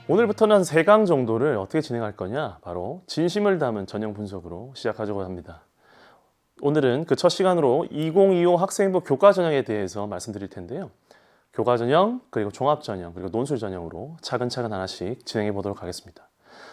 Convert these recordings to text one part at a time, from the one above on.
오늘부터는 한 3강 정도를 어떻게 진행할 거냐, 바로 진심을 담은 전형 분석으로 시작하려고 합니다. 오늘은 그 첫 시간으로 2025 학생부 교과 전형에 대해서 말씀드릴 텐데요. 교과 전형, 그리고 종합 전형, 그리고 논술 전형으로 차근차근 하나씩 진행해 보도록 하겠습니다.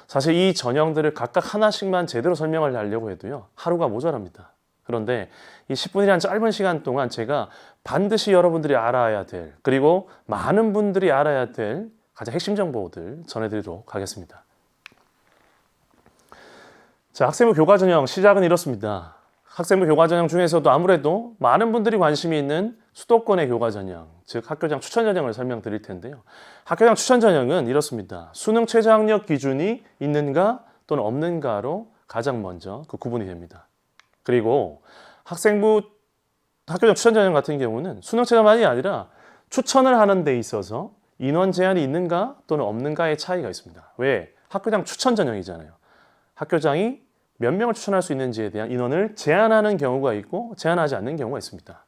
사실 이 전형들을 각각 하나씩만 제대로 설명을 하려고 해도요, 하루가 모자랍니다. 그런데 이 10분이라는 짧은 시간 동안 제가 반드시 여러분들이 알아야 될, 그리고 많은 분들이 알아야 될 가장 핵심 정보들 전해드리도록 하겠습니다. 자, 학생부 교과 전형 시작은 이렇습니다. 학생부 교과 전형 중에서도 아무래도 많은 분들이 관심이 있는 수도권의 교과 전형, 즉 학교장 추천 전형을 설명드릴 텐데요. 학교장 추천 전형은 이렇습니다. 수능 최저학력 기준이 있는가 또는 없는가로 가장 먼저 그 구분이 됩니다. 그리고 학생부 학교장 추천 전형 같은 경우는 수능 최저만이 아니라 추천을 하는 데 있어서 인원 제한이 있는가 또는 없는가의 차이가 있습니다. 왜? 학교장 추천 전형이잖아요. 학교장이 몇 명을 추천할 수 있는지에 대한 인원을 제한하는 경우가 있고 제한하지 않는 경우가 있습니다.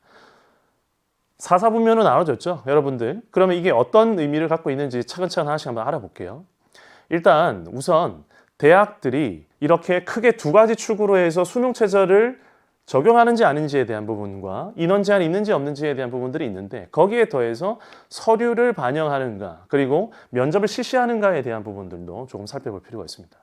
4사분면으로 나눠졌죠, 여러분들. 그러면 이게 어떤 의미를 갖고 있는지 차근차근 하나씩 한번 알아볼게요. 일단 우선 대학들이 이렇게 크게 두 가지 축으로 해서 수능 최저를 적용하는지 아닌지에 대한 부분과 인원 제한이 있는지 없는지에 대한 부분들이 있는데, 거기에 더해서 서류를 반영하는가 그리고 면접을 실시하는가에 대한 부분들도 조금 살펴볼 필요가 있습니다.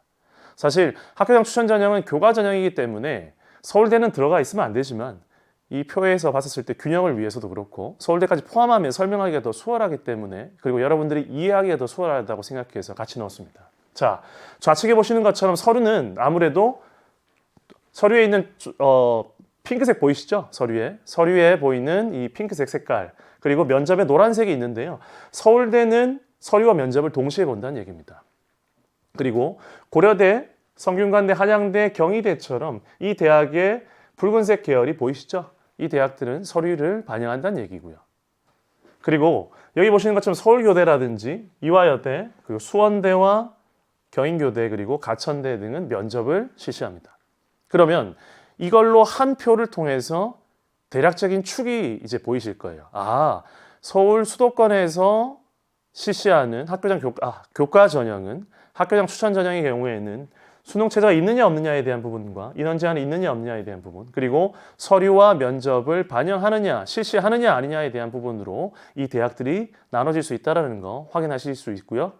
사실 학교장 추천 전형은 교과 전형이기 때문에 서울대는 들어가 있으면 안 되지만 이 표에서 봤었을 때 균형을 위해서도 그렇고 서울대까지 포함하면 설명하기가 더 수월하기 때문에, 그리고 여러분들이 이해하기가 더 수월하다고 생각해서 같이 넣었습니다. 자, 좌측에 보시는 것처럼 서류는 아무래도 서류에 있는 핑크색 보이시죠? 서류에 보이는 이 핑크색 색깔, 그리고 면접에 노란색이 있는데요. 서울대는 서류와 면접을 동시에 본다는 얘기입니다. 그리고 고려대, 성균관대, 한양대, 경희대처럼 이 대학의 붉은색 계열이 보이시죠? 이 대학들은 서류를 반영한다는 얘기고요. 그리고 여기 보시는 것처럼 서울교대라든지 이화여대, 그리고 수원대와 경인교대, 그리고 가천대 등은 면접을 실시합니다. 그러면 이걸로 한 표를 통해서 대략적인 축이 이제 보이실 거예요. 아, 서울 수도권에서 실시하는 학교장 교과 전형은 학교장 추천 전형의 경우에는 수능 최저가 있느냐 없느냐에 대한 부분과 인원 제한이 있느냐 없느냐에 대한 부분, 그리고 서류와 면접을 반영하느냐 실시하느냐 아니냐에 대한 부분으로 이 대학들이 나눠질 수 있다는 거 확인하실 수 있고요.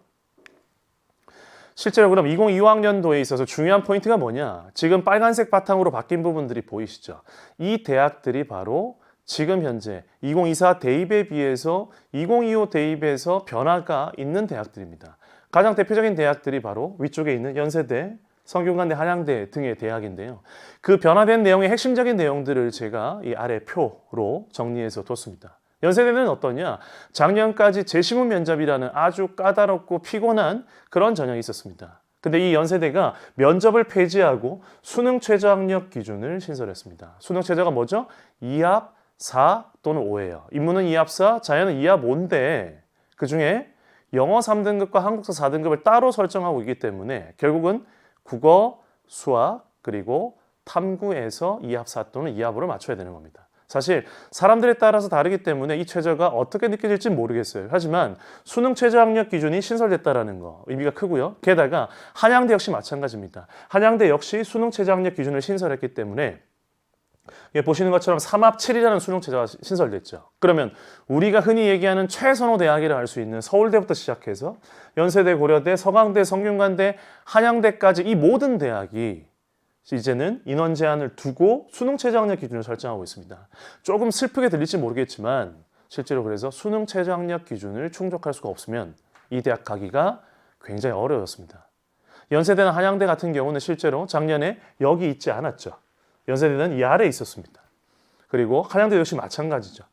실제로 그럼 2025학년도에 있어서 중요한 포인트가 뭐냐? 지금 빨간색 바탕으로 바뀐 부분들이 보이시죠? 이 대학들이 바로 지금 현재 2024 대입에 비해서 2025 대입에서 변화가 있는 대학들입니다. 가장 대표적인 대학들이 바로 위쪽에 있는 연세대, 성균관대, 한양대 등의 대학인데요. 그 변화된 내용의 핵심적인 내용들을 제가 이 아래 표로 정리해서 뒀습니다. 연세대는 어떠냐? 작년까지 재시문 면접이라는 아주 까다롭고 피곤한 그런 전형이 있었습니다. 근데 이 연세대가 면접을 폐지하고 수능 최저학력 기준을 신설했습니다. 수능 최저가 뭐죠? 2합 4 또는 5예요. 인문은 2합 4, 자연은 2합 5인데 그중에 영어 3등급과 한국사 4등급을 따로 설정하고 있기 때문에 결국은 국어, 수학, 그리고 탐구에서 2합 4 또는 2합으로 맞춰야 되는 겁니다. 사실 사람들에 따라서 다르기 때문에 이 최저가 어떻게 느껴질지 모르겠어요. 하지만 수능 최저학력 기준이 신설됐다는 거 의미가 크고요. 게다가 한양대 역시 마찬가지입니다. 한양대 역시 수능 최저학력 기준을 신설했기 때문에 보시는 것처럼 3합 7이라는 수능 최저가 신설됐죠. 그러면 우리가 흔히 얘기하는 최선호 대학이라 할 수 있는 서울대부터 시작해서 연세대, 고려대, 서강대, 성균관대, 한양대까지 이 모든 대학이 이제는 인원 제한을 두고 수능 최저학력 기준을 설정하고 있습니다. 조금 슬프게 들릴지 모르겠지만 실제로 그래서 수능 최저학력 기준을 충족할 수가 없으면 이 대학 가기가 굉장히 어려웠습니다. 연세대나 한양대 같은 경우는 실제로 작년에 여기 있지 않았죠. 연세대는 이 아래에 있었습니다. 그리고 한양대 역시 마찬가지죠.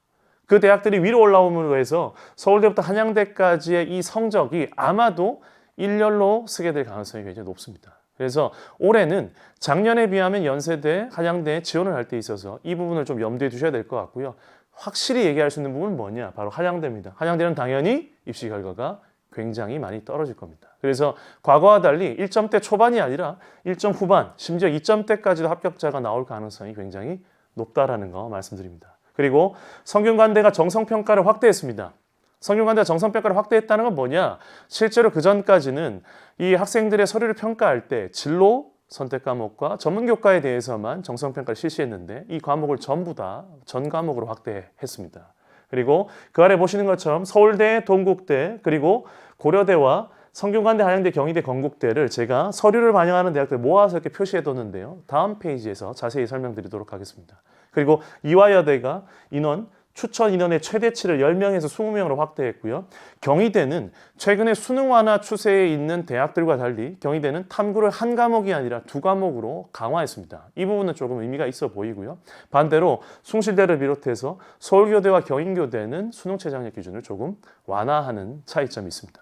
그 대학들이 위로 올라옴으로 해서 서울대부터 한양대까지의 이 성적이 아마도 일렬로 쓰게 될 가능성이 굉장히 높습니다. 그래서 올해는 작년에 비하면 연세대, 한양대에 지원을 할 때 있어서 이 부분을 좀 염두에 두셔야 될 것 같고요. 확실히 얘기할 수 있는 부분은 뭐냐? 바로 한양대입니다. 한양대는 당연히 입시 결과가 굉장히 많이 떨어질 겁니다. 그래서 과거와 달리 1점대 초반이 아니라 1점 후반, 심지어 2점대까지도 합격자가 나올 가능성이 굉장히 높다라는 거 말씀드립니다. 그리고 성균관대가 정성평가를 확대했습니다. 성균관대가 정성평가를 확대했다는 건 뭐냐? 실제로 그 전까지는 이 학생들의 서류를 평가할 때 진로 선택 과목과 전문 교과에 대해서만 정성평가를 실시했는데 이 과목을 전부 다 전 과목으로 확대했습니다. 그리고 그 아래 보시는 것처럼 서울대, 동국대, 그리고 고려대와 성균관대, 한양대, 경희대, 건국대를 제가 서류를 반영하는 대학들 모아서 이렇게 표시해뒀는데요. 다음 페이지에서 자세히 설명드리도록 하겠습니다. 그리고 이화여대가 추천 인원의 최대치를 10명에서 20명으로 확대했고요. 경희대는 최근에 수능 완화 추세에 있는 대학들과 달리 경희대는 탐구를 한 과목이 아니라 2과목으로 강화했습니다. 이 부분은 조금 의미가 있어 보이고요. 반대로 숭실대를 비롯해서 서울교대와 경인교대는 수능 최저학력 기준을 조금 완화하는 차이점이 있습니다.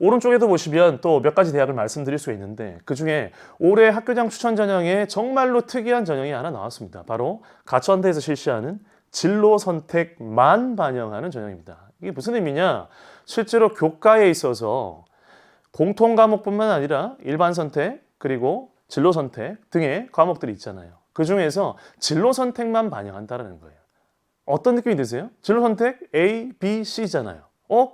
오른쪽에도 보시면 또 몇 가지 대학을 말씀드릴 수가 있는데 그중에 올해 학교장 추천 전형에 정말로 특이한 전형이 하나 나왔습니다. 바로 가천대에서 실시하는 진로 선택만 반영하는 전형입니다. 이게 무슨 의미냐? 실제로 교과에 있어서 공통 과목뿐만 아니라 일반 선택 그리고 진로 선택 등의 과목들이 있잖아요. 그 중에서 진로 선택만 반영한다는 거예요. 어떤 느낌이 드세요? 진로 선택 A, B, C잖아요.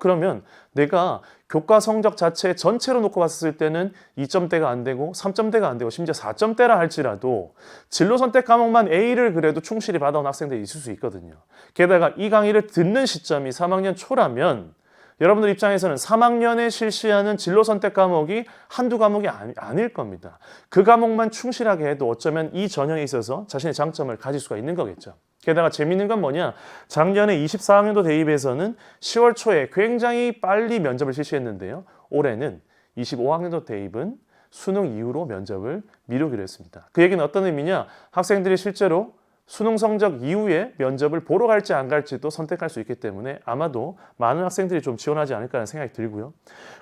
그러면 내가 교과 성적 자체 전체로 놓고 봤을 때는 2점대가 안 되고 3점대가 안 되고 심지어 4점대라 할지라도 진로 선택 과목만 A를 그래도 충실히 받아온 학생들이 있을 수 있거든요. 게다가 이 강의를 듣는 시점이 3학년 초라면 여러분들 입장에서는 3학년에 실시하는 진로 선택 과목이 한두 과목이 아닐 겁니다. 그 과목만 충실하게 해도 어쩌면 이 전형에 있어서 자신의 장점을 가질 수가 있는 거겠죠. 게다가 재밌는 건 뭐냐? 작년에 24학년도 대입에서는 10월 초에 굉장히 빨리 면접을 실시했는데요. 올해는 25학년도 대입은 수능 이후로 면접을 미루기로 했습니다. 그 얘기는 어떤 의미냐? 학생들이 실제로 수능 성적 이후에 면접을 보러 갈지 안 갈지도 선택할 수 있기 때문에 아마도 많은 학생들이 좀 지원하지 않을까 하는 생각이 들고요.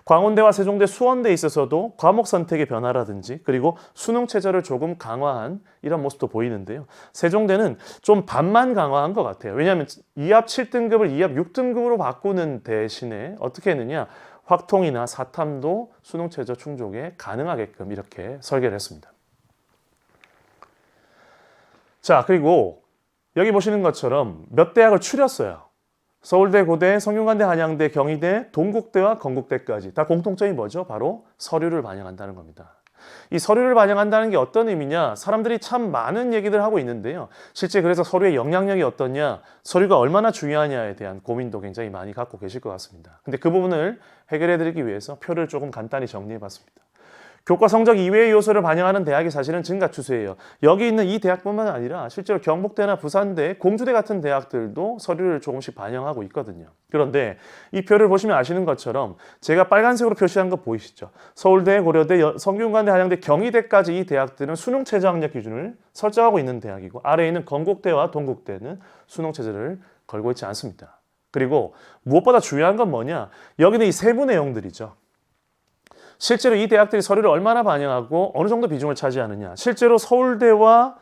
광운대와 세종대, 수원대에 있어서도 과목 선택의 변화라든지 그리고 수능 최저를 조금 강화한 이런 모습도 보이는데요. 세종대는 좀 반만 강화한 것 같아요. 왜냐하면 2합 7등급을 2합 6등급으로 바꾸는 대신에 어떻게 했느냐. 확통이나 사탐도 수능 최저 충족에 가능하게끔 이렇게 설계를 했습니다. 자, 그리고 여기 보시는 것처럼 몇 대학을 추렸어요. 서울대, 고대, 성균관대, 한양대, 경희대, 동국대와 건국대까지 다 공통점이 뭐죠? 바로 서류를 반영한다는 겁니다. 이 서류를 반영한다는 게 어떤 의미냐? 사람들이 참 많은 얘기들 하고 있는데요. 실제 그래서 서류의 영향력이 어떠냐? 서류가 얼마나 중요하냐에 대한 고민도 굉장히 많이 갖고 계실 것 같습니다. 근데 그 부분을 해결해 드리기 위해서 표를 조금 간단히 정리해 봤습니다. 교과 성적 이외의 요소를 반영하는 대학이 사실은 증가 추세예요. 여기 있는 이 대학뿐만 아니라 실제로 경북대나 부산대, 공주대 같은 대학들도 서류를 조금씩 반영하고 있거든요. 그런데 이 표를 보시면 아시는 것처럼 제가 빨간색으로 표시한 거 보이시죠? 서울대, 고려대, 성균관대, 한양대, 경희대까지 이 대학들은 수능 최저학력 기준을 설정하고 있는 대학이고 아래에 있는 건국대와 동국대는 수능 최저를 걸고 있지 않습니다. 그리고 무엇보다 중요한 건 뭐냐? 여기는 이 세부 내용들이죠. 실제로 이 대학들이 서류를 얼마나 반영하고 어느 정도 비중을 차지하느냐. 실제로 서울대와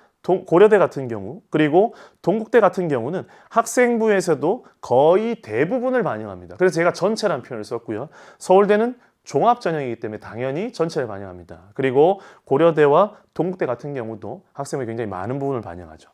고려대 같은 경우 그리고 동국대 같은 경우는 학생부에서도 거의 대부분을 반영합니다. 그래서 제가 전체라는 표현을 썼고요. 서울대는 종합 전형이기 때문에 당연히 전체를 반영합니다. 그리고 고려대와 동국대 같은 경우도 학생부에 굉장히 많은 부분을 반영하죠.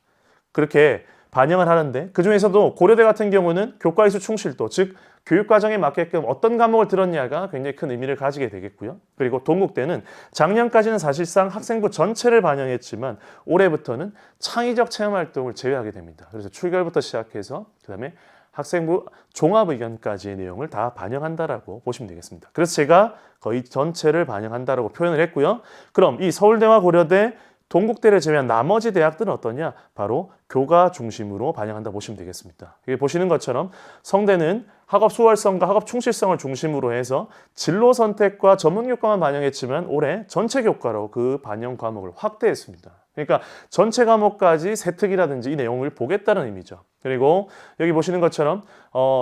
그렇게 반영을 하는데 그중에서도 고려대 같은 경우는 교과이수 충실도, 즉 교육과정에 맞게끔 어떤 과목을 들었냐가 굉장히 큰 의미를 가지게 되겠고요. 그리고 동국대는 작년까지는 사실상 학생부 전체를 반영했지만 올해부터는 창의적 체험활동을 제외하게 됩니다. 그래서 출결부터 시작해서 그다음에 학생부 종합의견까지의 내용을 다 반영한다라고 보시면 되겠습니다. 그래서 제가 거의 전체를 반영한다라고 표현을 했고요. 그럼 이 서울대와 고려대, 동국대를 제외한 나머지 대학들은 어떠냐? 바로 교과 중심으로 반영한다 보시면 되겠습니다. 여기 보시는 것처럼 성대는 학업 수월성과 학업 충실성을 중심으로 해서 진로 선택과 전문 교과만 반영했지만 올해 전체 교과로 그 반영 과목을 확대했습니다. 그러니까 전체 과목까지 세특이라든지 이 내용을 보겠다는 의미죠. 그리고 여기 보시는 것처럼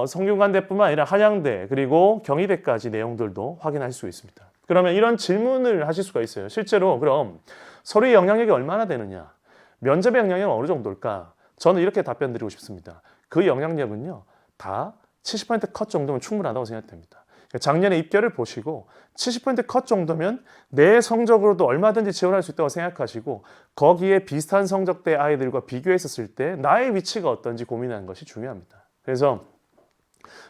성균관대뿐만 아니라 한양대 그리고 경희대까지 내용들도 확인할 수 있습니다. 그러면 이런 질문을 하실 수가 있어요. 실제로 그럼 서류의 영향력이 얼마나 되느냐? 면접의 영향력은 어느 정도일까? 저는 이렇게 답변 드리고 싶습니다. 그 영향력은요. 다 70% 컷 정도면 충분하다고 생각됩니다. 작년에 입결을 보시고 70% 컷 정도면 내 성적으로도 얼마든지 지원할 수 있다고 생각하시고 거기에 비슷한 성적대 아이들과 비교했었을 때 나의 위치가 어떤지 고민하는 것이 중요합니다. 그래서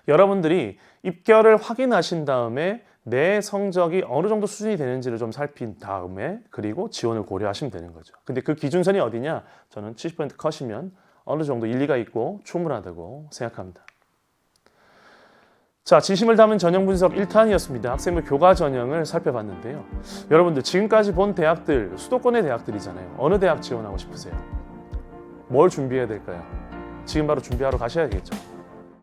여러분들이 입결을 확인하신 다음에 내 성적이 어느 정도 수준이 되는지를 좀 살핀 다음에 그리고 지원을 고려하시면 되는 거죠. 근데 그 기준선이 어디냐? 저는 70% 컷이면 어느 정도 일리가 있고 충분하다고 생각합니다. 자, 진심을 담은 전형 분석 1탄이었습니다. 학생부 교과 전형을 살펴봤는데요. 여러분들 지금까지 본 대학들, 수도권의 대학들이잖아요. 어느 대학 지원하고 싶으세요? 뭘 준비해야 될까요? 지금 바로 준비하러 가셔야겠죠.